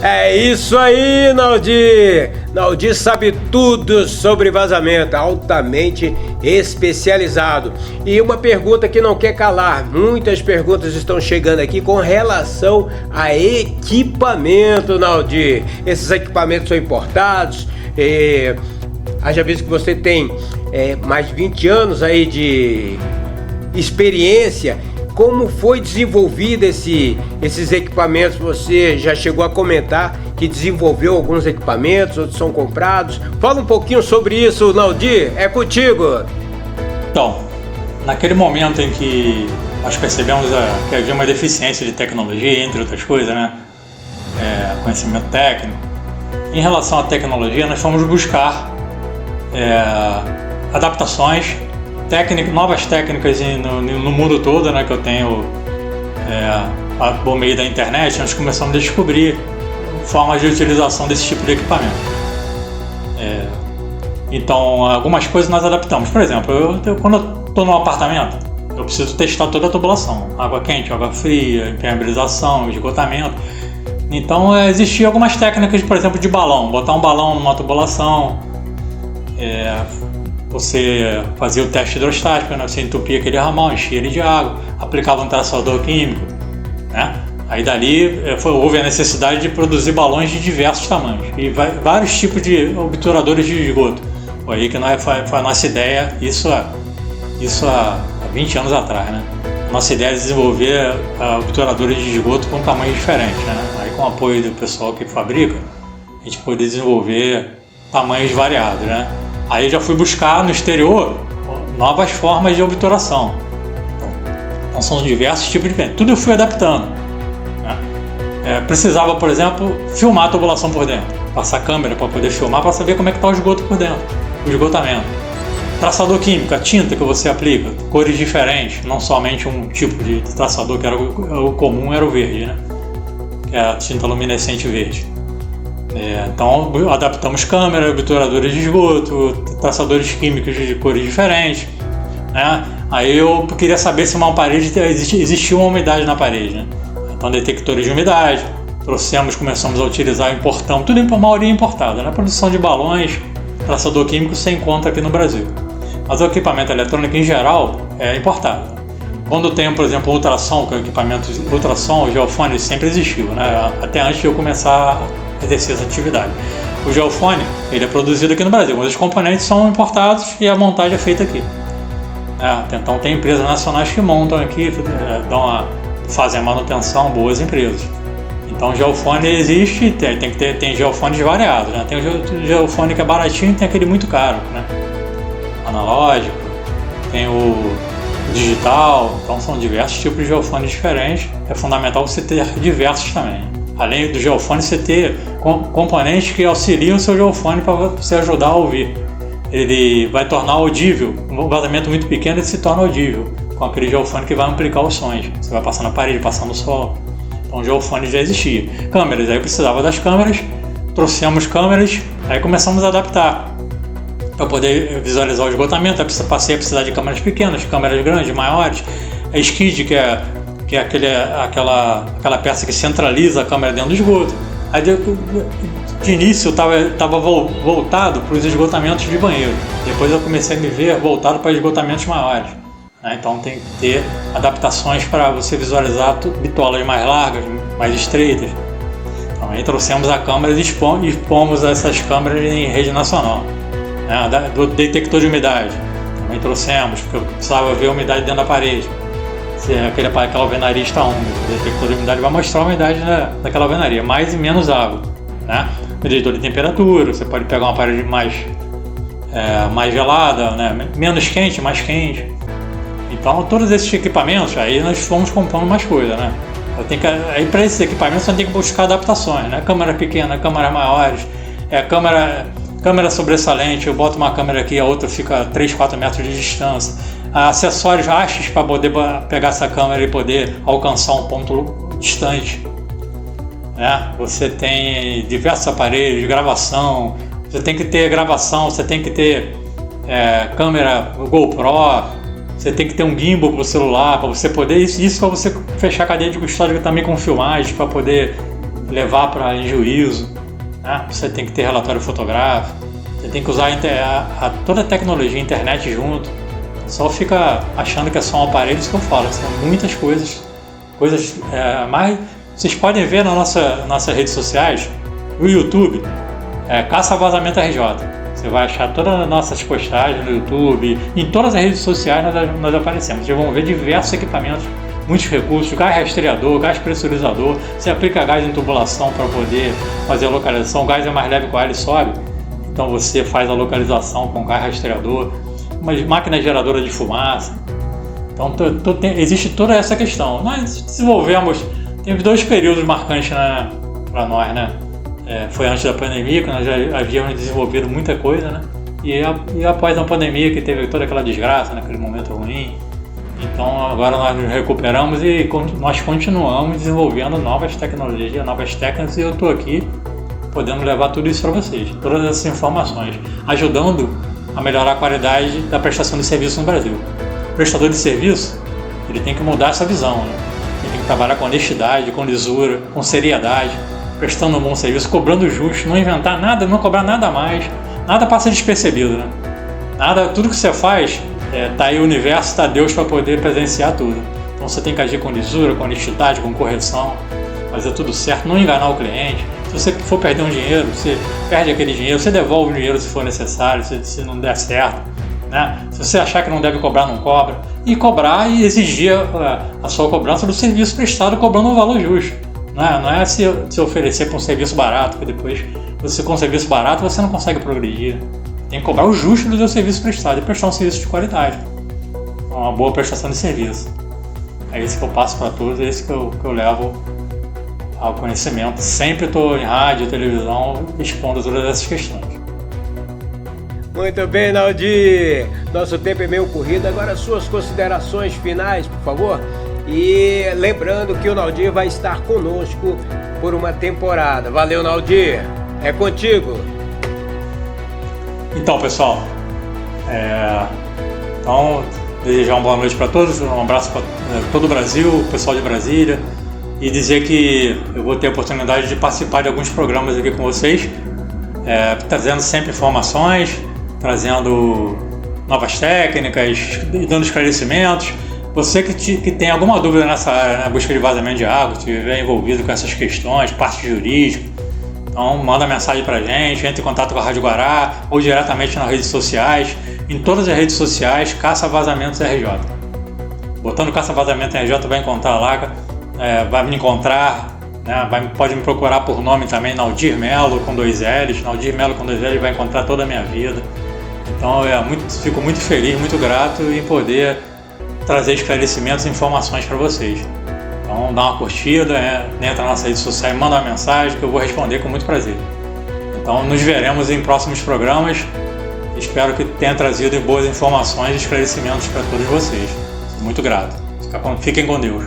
É isso aí, Naldir! Naldir sabe tudo sobre vazamento, altamente especializado. E uma pergunta que não quer calar, muitas perguntas estão chegando aqui com relação a equipamento, Naldir. Esses equipamentos são importados, haja visto que você tem mais de 20 anos aí de experiência. Como foi desenvolvido esses equipamentos? Você já chegou a comentar que desenvolveu alguns equipamentos, outros são comprados. Fala um pouquinho sobre isso, Naldir, é contigo. Então, naquele momento em que nós percebemos que havia uma deficiência de tecnologia, entre outras coisas, né? Conhecimento técnico. Em relação à tecnologia, nós fomos buscar adaptações, novas técnicas no mundo todo, né, que eu tenho por meio da internet. Nós começamos a descobrir formas de utilização desse tipo de equipamento. Então, algumas coisas nós adaptamos. Por exemplo, quando eu estou num apartamento, eu preciso testar toda a tubulação: água quente, água fria, impermeabilização, esgotamento. Então, existiam algumas técnicas, por exemplo, de balão. Botar um balão numa tubulação, você fazia o teste hidrostático, né? Você entupia aquele ramal, enchia ele de água, aplicava um traçador químico, né? Aí dali houve a necessidade de produzir balões de diversos tamanhos e vários tipos de obturadores de esgoto. Foi aí que foi a nossa ideia, isso há 20 anos atrás, né? Nossa ideia é desenvolver obturadores de esgoto com tamanhos diferentes, né? Aí, com o apoio do pessoal que fabrica, a gente poder desenvolver tamanhos variados, né? Aí eu já fui buscar no exterior novas formas de obturação. Então são diversos tipos de diferentes. Tudo eu fui adaptando, né? Precisava, por exemplo, filmar a tubulação por dentro. Passar a câmera para poder filmar, para saber como é que está o esgoto por dentro, o esgotamento. Traçador químico, a tinta que você aplica, cores diferentes, não somente um tipo de traçador, que era o comum, era o verde, né? Que é a tinta luminescente verde. Então adaptamos câmeras, obturadores de esgoto, traçadores químicos de cores diferentes, né? Aí eu queria saber se uma parede existia uma umidade na parede, né? Então detectores de umidade, começamos a utilizar, importamos, tudo a maioria importada, né? Produção de balões, traçador químico você encontra aqui no Brasil, mas o equipamento eletrônico em geral é importado. Quando tem, por exemplo, ultrassom, que é o equipamento ultrassom, o geofone sempre existiu, né? Até antes de eu começar a exercer essa atividade. O geofone, ele é produzido aqui no Brasil, mas os componentes são importados e a montagem é feita aqui. Então tem empresas nacionais que montam aqui, fazem a manutenção, boas empresas. Então o geofone existe, tem geofones variados, né? Tem o geofone que é baratinho e tem aquele muito caro, né? Analógico, tem o digital, então são diversos tipos de geofones diferentes. É fundamental você ter diversos também. Além do geofone, você ter componentes que auxiliam o seu geofone para você ajudar a ouvir. Ele vai tornar audível, um vazamento muito pequeno ele se torna audível, com aquele geofone que vai amplificar os sons. Você vai passar na parede, passar no solo. Então o geofone já existia. Câmeras, aí eu precisava das câmeras, trouxemos câmeras, aí começamos a adaptar. Para poder visualizar o esgotamento, passei a precisar de câmeras pequenas, câmeras grandes, maiores. A skid, que é aquela peça que centraliza a câmera dentro do esgoto. Aí de início eu estava voltado para os esgotamentos de banheiro. Depois eu comecei a me ver voltado para esgotamentos maiores, né? Então tem que ter adaptações para você visualizar bitolas mais largas, mais estreitas. Então aí trouxemos a câmera e expomos essas câmeras em rede nacional, né? Do detector de umidade também trouxemos, porque eu precisava ver a umidade dentro da parede. Se aquela alvenaria está úmida, o detector de umidade vai mostrar a umidade daquela alvenaria, mais e menos água, né? Medidor de temperatura, você pode pegar uma parede mais gelada, né? Menos quente, mais quente. Então todos esses equipamentos, aí nós fomos comprando mais coisa, né? Aí para esses equipamentos você tem que buscar adaptações, né? Câmera pequena, câmeras maiores, câmera sobressalente, eu boto uma câmera aqui, a outra fica a 3, 4 metros de distância. Acessórios, hastes para poder pegar essa câmera e poder alcançar um ponto distante, né? Você tem diversos aparelhos de gravação, você tem que ter gravação, você tem que ter câmera GoPro, você tem que ter um gimbal para o celular, para você poder, isso para você fechar a cadeia de custódia também com filmagem, para poder levar para em juízo, né? Você tem que ter relatório fotográfico, você tem que usar toda a tecnologia, internet junto. Só fica achando que é só um aparelho, isso que eu falo, são muitas coisas mais. Vocês podem ver nas nossas redes sociais, o YouTube, Caça Vazamento RJ. Você vai achar todas as nossas postagens no YouTube, em todas as redes sociais nós aparecemos. Vocês vão ver diversos equipamentos, muitos recursos, gás rastreador, gás pressurizador. Você aplica gás em tubulação para poder fazer a localização. O gás é mais leve que o ar, ele sobe, então você faz a localização com gás rastreador. Uma máquina geradora de fumaça. Então existe toda essa questão. Nós desenvolvemos, teve 2 períodos marcantes para nós, né? Foi antes da pandemia, que nós já havíamos desenvolvido muita coisa, né? E após a pandemia, que teve toda aquela desgraça, naquele momento ruim. Então agora nós nos recuperamos e nós continuamos desenvolvendo novas tecnologias, novas técnicas, e eu estou aqui podendo levar tudo isso para vocês, todas essas informações, ajudando a melhorar a qualidade da prestação de serviço no Brasil. O prestador de serviço, ele tem que mudar essa visão, né? Ele tem que trabalhar com honestidade, com lisura, com seriedade, prestando um bom serviço, cobrando justo, não inventar nada, não cobrar nada a mais, nada passa despercebido, né? Tudo que você faz, tá aí o universo, tá Deus para poder presenciar tudo. Então você tem que agir com lisura, com honestidade, com correção, fazer tudo certo, não enganar o cliente. Se você for perder um dinheiro, você perde aquele dinheiro, você devolve o dinheiro se for necessário, se não der certo, né? Se você achar que não deve cobrar, não cobra. E cobrar e exigir a sua cobrança do serviço prestado, cobrando um valor justo. Não é se oferecer para um serviço barato, que depois você com um serviço barato você não consegue progredir. Tem que cobrar o justo do seu serviço prestado e prestar um serviço de qualidade. Uma boa prestação de serviço. É isso que eu passo para todos, é isso que eu levo ao conhecimento. Sempre estou em rádio, televisão, expondo todas essas questões. Muito bem, Naldir. Nosso tempo é meio corrido. Agora suas considerações finais, por favor. E lembrando que o Naldir vai estar conosco por uma temporada. Valeu, Naldir. É contigo. Então, pessoal, desejar uma boa noite para todos, um abraço para todo o Brasil, o pessoal de Brasília, e dizer que eu vou ter a oportunidade de participar de alguns programas aqui com vocês, trazendo sempre informações, trazendo novas técnicas, dando esclarecimentos. Você que tem alguma dúvida nessa área, na busca de vazamento de água, se estiver envolvido com essas questões, parte jurídica, então manda mensagem pra gente, entre em contato com a Rádio Guará ou diretamente nas redes sociais. Em todas as redes sociais, Caça Vazamentos RJ. Botando Caça Vazamentos RJ vai encontrar lá, vai me encontrar, né? Pode me procurar por nome também, Naldir Melo com 2 L's. Naldir Melo com 2 L's vai encontrar toda a minha vida. Então fico muito feliz, muito grato em poder trazer esclarecimentos e informações para vocês. Então dá uma curtida, entra nas redes sociais, manda uma mensagem que eu vou responder com muito prazer. Então nos veremos em próximos programas. Espero que tenha trazido boas informações e esclarecimentos para todos vocês. Sou muito grato. Fiquem com Deus.